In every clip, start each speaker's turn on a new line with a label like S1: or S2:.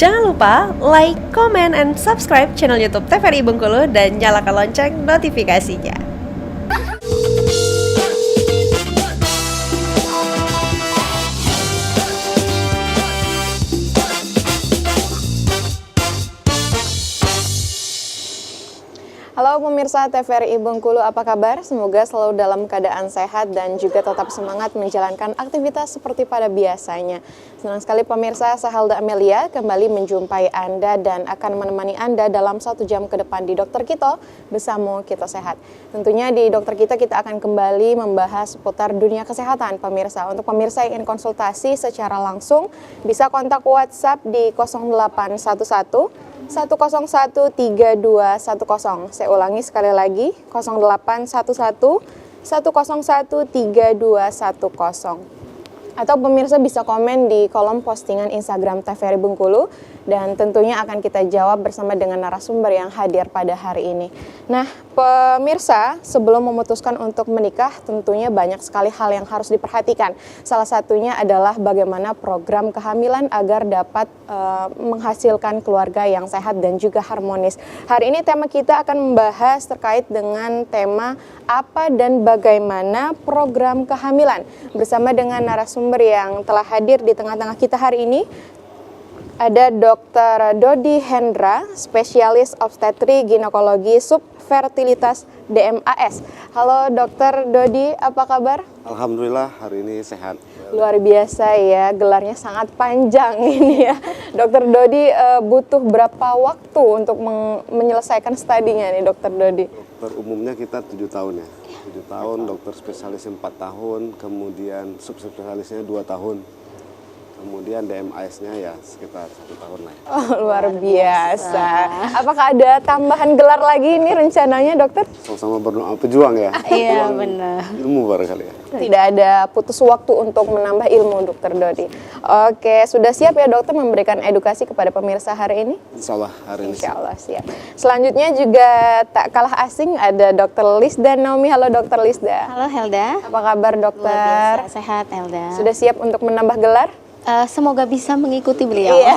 S1: Jangan lupa like, comment, and subscribe channel YouTube TVRI Bengkulu dan nyalakan lonceng notifikasinya.
S2: Halo pemirsa TVRI Bengkulu, apa kabar? Semoga selalu dalam keadaan sehat dan juga tetap semangat menjalankan aktivitas seperti pada biasanya. Senang sekali pemirsa, saya Helda Amelia kembali menjumpai Anda dan akan menemani Anda dalam 1 jam ke depan di Dokter Kito bersama Kito Sehat. Tentunya di Dokter Kito kita akan kembali membahas seputar dunia kesehatan pemirsa. Untuk pemirsa yang ingin konsultasi secara langsung bisa kontak WhatsApp di 0811 1013210. Saya ulangi sekali lagi, 0811 1013210. Atau pemirsa bisa komen di kolom postingan Instagram TVRI Bengkulu dan tentunya akan kita jawab bersama dengan narasumber yang hadir pada hari ini. Nah, pemirsa, sebelum memutuskan untuk menikah tentunya banyak sekali hal yang harus diperhatikan. Salah satunya adalah bagaimana program kehamilan agar dapat menghasilkan keluarga yang sehat dan juga harmonis. Hari ini tema kita akan membahas terkait dengan tema apa dan bagaimana program kehamilan bersama dengan narasumber yang telah hadir di tengah-tengah kita hari ini. Ada Dr. Dodi Hendra, spesialis obstetri ginekologi subfertilitas DMAS. Halo Dr. Dodi, apa kabar?
S3: Alhamdulillah hari ini sehat.
S2: Luar biasa ya, gelarnya sangat panjang ini ya. Dr. Dodi butuh berapa waktu untuk menyelesaikan studinya nih Dr. Dodi?
S3: Dokter umumnya kita 7 tahun ya. 7 tahun, dokter spesialisnya 4 tahun, kemudian subspesialisnya 2 tahun. Kemudian DMAS-nya ya sekitar 1 tahun lah.
S2: Oh, luar biasa. Apakah ada tambahan gelar lagi ini rencananya dokter?
S3: Sama-sama berdoa pejuang ya.
S4: Iya benar.
S3: Ilmu barangkali ya.
S2: Tidak ada putus waktu untuk menambah ilmu dokter Dodi. Oke, sudah siap ya dokter memberikan edukasi kepada pemirsa hari ini?
S3: Insya Allah hari ini.
S2: Insya Allah siap. Selanjutnya juga tak kalah asing ada dokter Lisda Naomi. Halo dokter Lisda.
S4: Halo Helda.
S2: Apa kabar dokter?
S4: Luar biasa sehat Helda.
S2: Sudah siap untuk menambah gelar?
S4: Semoga bisa mengikuti beliau.
S2: Iya.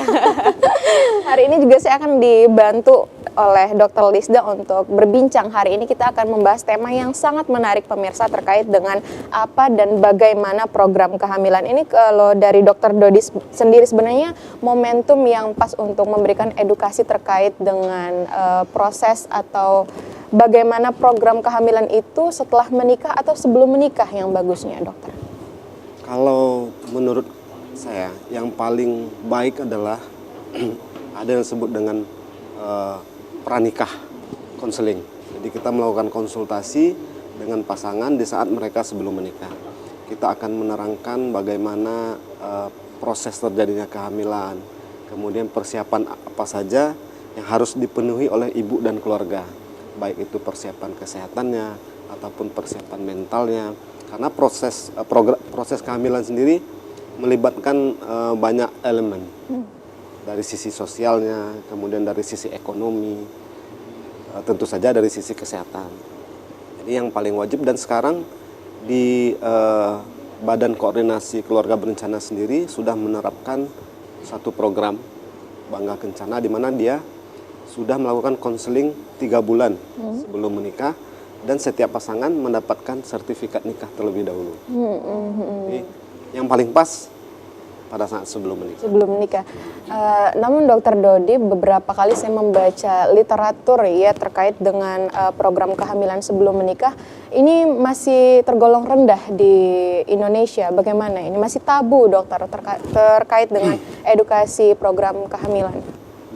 S2: Hari ini juga saya akan dibantu oleh Dr. Lisda untuk berbincang. Hari ini kita akan membahas tema yang sangat menarik pemirsa terkait dengan apa dan bagaimana program kehamilan ini. Kalau dari Dr. Dodi sendiri sebenarnya momentum yang pas untuk memberikan edukasi terkait dengan proses atau bagaimana program kehamilan itu setelah menikah atau sebelum menikah yang bagusnya dokter?
S3: Kalau menurut saya yang paling baik adalah ada yang disebut dengan pranikah konseling. Jadi kita melakukan konsultasi dengan pasangan di saat mereka sebelum menikah. Kita akan menerangkan bagaimana proses terjadinya kehamilan, kemudian persiapan apa saja yang harus dipenuhi oleh ibu dan keluarga, baik itu persiapan kesehatannya ataupun persiapan mentalnya. Karena proses kehamilan sendiri melibatkan banyak elemen, dari sisi sosialnya, kemudian dari sisi ekonomi, tentu saja dari sisi kesehatan. Jadi yang paling wajib, dan sekarang di Badan Koordinasi Keluarga Berencana sendiri sudah menerapkan satu program Bangga Kencana, di mana dia sudah melakukan konseling 3 bulan sebelum menikah, dan setiap pasangan mendapatkan sertifikat nikah terlebih dahulu. Jadi, yang paling pas pada saat sebelum menikah.
S2: Sebelum menikah. Namun Dokter Dodi, beberapa kali saya membaca literatur ya terkait dengan program kehamilan sebelum menikah. Ini masih tergolong rendah di Indonesia. Bagaimana? Ini masih tabu dokter terkait dengan edukasi program kehamilan.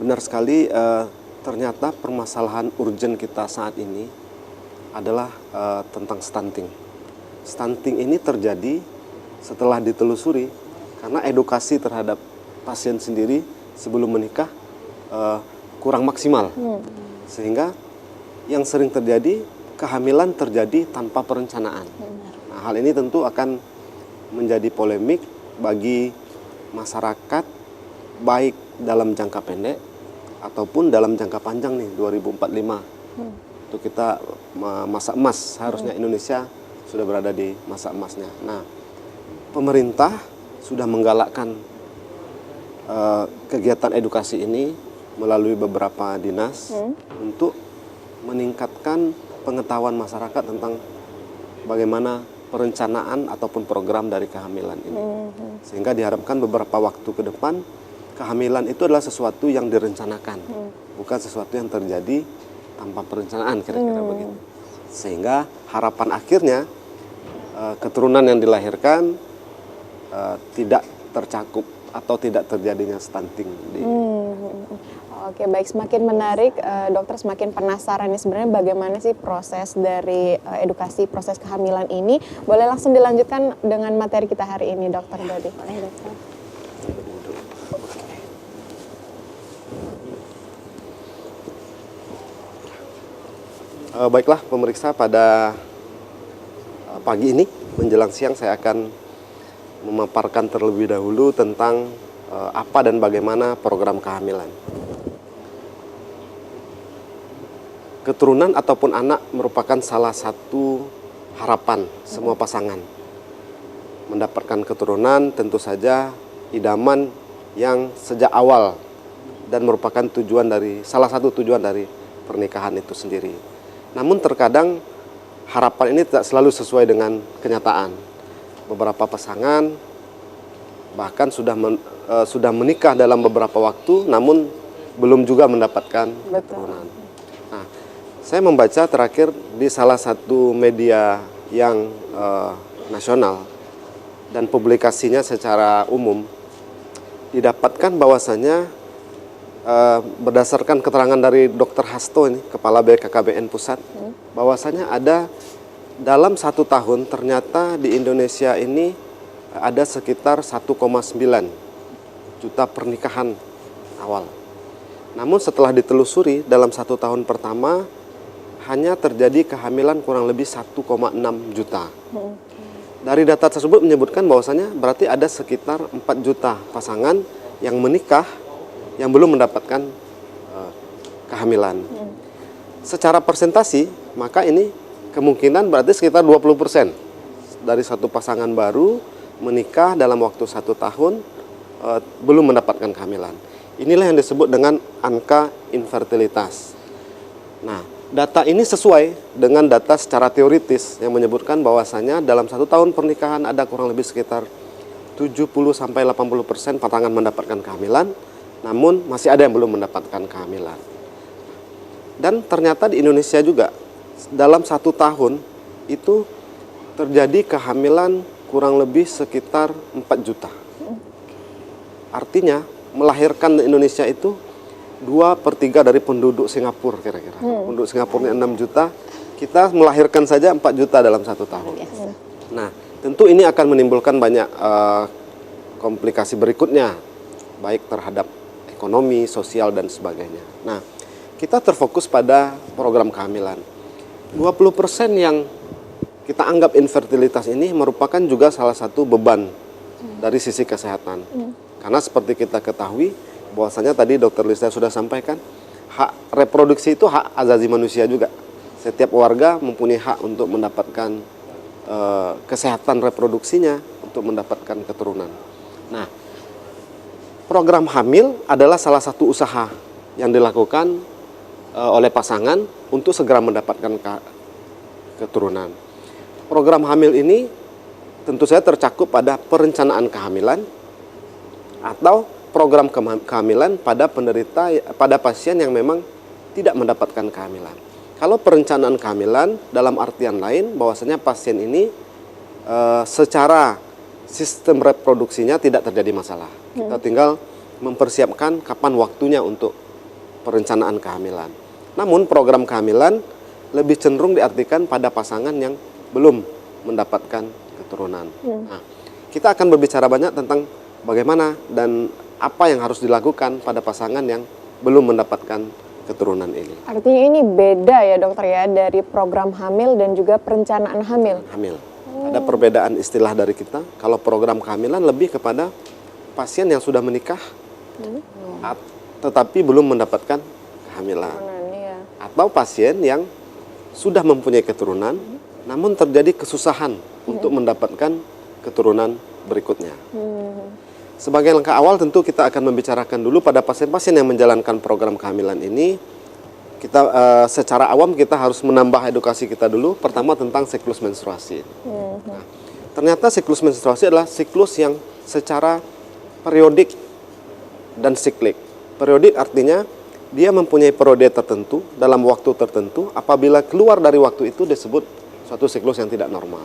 S3: Benar sekali. Ternyata permasalahan urgent kita saat ini adalah tentang stunting. Stunting ini terjadi setelah ditelusuri karena edukasi terhadap pasien sendiri sebelum menikah kurang maksimal, sehingga yang sering terjadi kehamilan terjadi tanpa perencanaan. Nah, hal ini tentu akan menjadi polemik bagi masyarakat, baik dalam jangka pendek ataupun dalam jangka panjang nih 2045. Itu kita masa emas, harusnya Indonesia sudah berada di masa emasnya. Nah, pemerintah sudah menggalakkan kegiatan edukasi ini melalui beberapa dinas untuk meningkatkan pengetahuan masyarakat tentang bagaimana perencanaan ataupun program dari kehamilan ini. Sehingga diharapkan beberapa waktu ke depan kehamilan itu adalah sesuatu yang direncanakan, bukan sesuatu yang terjadi tanpa perencanaan, kira-kira begitu. Sehingga harapan akhirnya keturunan yang dilahirkan tidak tercakup atau tidak terjadinya stunting di
S2: Oke, baik, semakin menarik, dokter semakin penasaran nih sebenarnya bagaimana sih proses dari edukasi proses kehamilan ini. Boleh langsung dilanjutkan dengan materi kita hari ini, dokter Dodi.
S4: Boleh, dokter.
S3: Baiklah pemeriksa, pada pagi ini menjelang siang saya akan memaparkan terlebih dahulu tentang apa dan bagaimana program kehamilan. Keturunan ataupun anak merupakan salah satu harapan semua pasangan. Mendapatkan keturunan tentu saja idaman yang sejak awal dan merupakan salah satu tujuan dari pernikahan itu sendiri. Namun terkadang harapan ini tidak selalu sesuai dengan kenyataan. Beberapa pasangan bahkan sudah menikah dalam beberapa waktu, namun belum juga mendapatkan keturunan. Nah, saya membaca terakhir di salah satu media yang nasional dan publikasinya secara umum didapatkan bahwasanya berdasarkan keterangan dari Dr. Hasto ini, Kepala BKKBN Pusat, bahwasanya ada dalam 1 tahun ternyata di Indonesia ini ada sekitar 1,9 juta pernikahan awal. Namun setelah ditelusuri dalam 1 tahun pertama hanya terjadi kehamilan kurang lebih 1,6 juta. Dari data tersebut menyebutkan bahwasanya berarti ada sekitar 4 juta pasangan yang menikah yang belum mendapatkan kehamilan. Secara persentasi, maka ini kemungkinan berarti sekitar 20% dari satu pasangan baru menikah dalam waktu 1 tahun belum mendapatkan kehamilan. Inilah yang disebut dengan angka infertilitas. Nah, data ini sesuai dengan data secara teoritis yang menyebutkan bahwasanya dalam 1 tahun pernikahan ada kurang lebih sekitar 70-80% pasangan mendapatkan kehamilan, namun masih ada yang belum mendapatkan kehamilan. Dan ternyata di Indonesia juga dalam 1 tahun itu terjadi kehamilan kurang lebih sekitar 4 juta. Artinya melahirkan di Indonesia itu 2/3 dari penduduk Singapura kira-kira. Penduduk Singapura 6 juta, kita melahirkan saja 4 juta dalam 1 tahun. Nah, tentu ini akan menimbulkan banyak komplikasi berikutnya, baik terhadap ekonomi, sosial, dan sebagainya. Nah, kita terfokus pada program kehamilan. 20% yang kita anggap infertilitas ini merupakan juga salah satu beban dari sisi kesehatan. Karena seperti kita ketahui, bahwasanya tadi Dr. Lisa sudah sampaikan, hak reproduksi itu hak asasi manusia juga. Setiap warga mempunyai hak untuk mendapatkan kesehatan reproduksinya, untuk mendapatkan keturunan. Nah, program hamil adalah salah satu usaha yang dilakukan oleh pasangan untuk segera mendapatkan keturunan. Program hamil ini tentu saja tercakup pada perencanaan kehamilan atau program kehamilan pada pasien yang memang tidak mendapatkan kehamilan. Kalau perencanaan kehamilan dalam artian lain bahwasanya pasien ini secara sistem reproduksinya tidak terjadi masalah. Kita tinggal mempersiapkan kapan waktunya untuk perencanaan kehamilan. Namun program kehamilan lebih cenderung diartikan pada pasangan yang belum mendapatkan keturunan. Nah, kita akan berbicara banyak tentang bagaimana dan apa yang harus dilakukan pada pasangan yang belum mendapatkan keturunan ini.
S2: Artinya ini beda ya dokter ya dari program hamil dan juga perencanaan hamil.
S3: Ada perbedaan istilah dari kita. Kalau program kehamilan lebih kepada pasien yang sudah menikah tetapi belum mendapatkan kehamilan. Atau pasien yang sudah mempunyai keturunan namun terjadi kesusahan untuk mendapatkan keturunan berikutnya. sebagai langkah awal tentu kita akan membicarakan dulu pada pasien-pasien yang menjalankan program kehamilan ini. Kita secara awam kita harus menambah edukasi kita dulu. Pertama tentang siklus menstruasi. Nah, ternyata siklus menstruasi adalah siklus yang secara periodik dan siklik. Periodik artinya dia mempunyai periode tertentu dalam waktu tertentu. Apabila keluar dari waktu itu disebut suatu siklus yang tidak normal.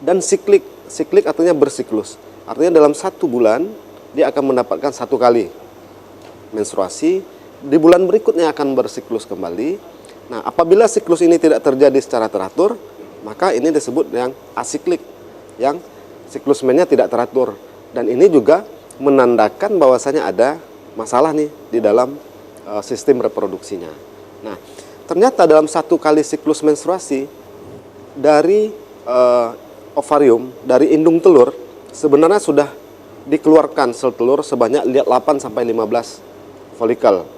S3: Dan siklik, siklik artinya bersiklus. Artinya dalam 1 bulan dia akan mendapatkan 1 kali menstruasi. Di bulan berikutnya akan bersiklus kembali. Nah, apabila siklus ini tidak terjadi secara teratur, maka ini disebut yang asiklik, yang siklus mennya tidak teratur. Dan ini juga menandakan bahwasanya ada masalah nih di dalam sistem reproduksinya. Nah, ternyata dalam 1 kali siklus menstruasi dari ovarium, dari indung telur, sebenarnya sudah dikeluarkan sel telur sebanyak 8 sampai 15 folikel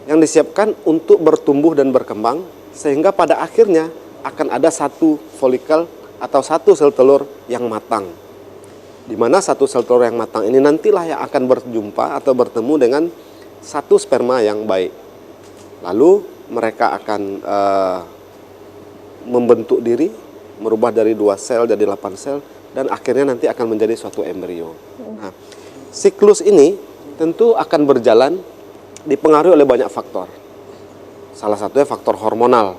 S3: yang disiapkan untuk bertumbuh dan berkembang, sehingga pada akhirnya akan ada 1 folikel atau 1 sel telur yang matang. Di mana 1 sel telur yang matang ini nantilah yang akan berjumpa atau bertemu dengan 1 sperma yang baik. Lalu mereka akan membentuk diri, merubah dari 2 sel jadi 8 sel, dan akhirnya nanti akan menjadi suatu embrio. Nah, siklus ini tentu akan berjalan dipengaruhi oleh banyak faktor. Salah satunya faktor hormonal.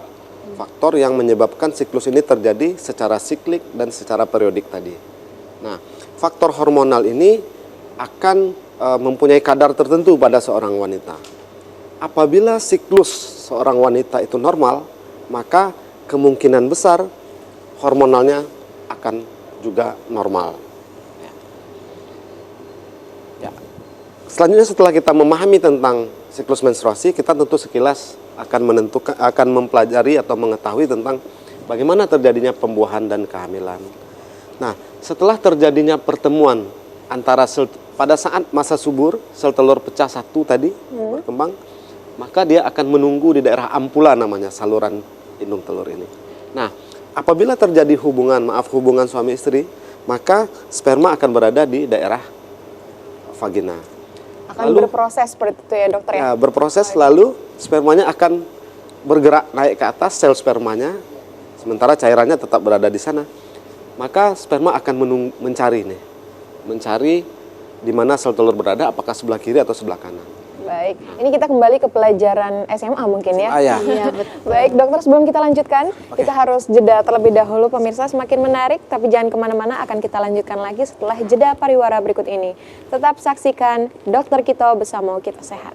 S3: Faktor yang menyebabkan siklus ini terjadi secara siklik dan secara periodik tadi. Nah, faktor hormonal ini akan mempunyai kadar tertentu pada seorang wanita. Apabila siklus seorang wanita itu normal, maka kemungkinan besar hormonalnya akan juga normal. Ya. Selanjutnya setelah kita memahami tentang siklus menstruasi, kita tentu sekilas akan mempelajari atau mengetahui tentang bagaimana terjadinya pembuahan dan kehamilan. Nah, setelah terjadinya pertemuan antara pada saat masa subur, sel telur pecah 1 tadi berkembang, maka dia akan menunggu di daerah ampula namanya, saluran indung telur ini. Nah, apabila terjadi hubungan suami istri, maka sperma akan berada di daerah vagina.
S2: Akan berproses seperti itu ya dokter ya?
S3: Ya, berproses, lalu spermanya akan bergerak naik ke atas, sel spermanya, sementara cairannya tetap berada di sana. Maka sperma akan mencari di mana sel telur berada, apakah sebelah kiri atau sebelah kanan.
S2: Baik, ini kita kembali ke pelajaran SMA mungkin ya?
S4: Iya, betul.
S2: Baik dokter, sebelum kita lanjutkan, kita harus jeda terlebih dahulu pemirsa, semakin menarik, tapi jangan kemana-mana, akan kita lanjutkan lagi setelah jeda pariwara berikut ini. Tetap saksikan Dokter Kito bersama Kita Sehat.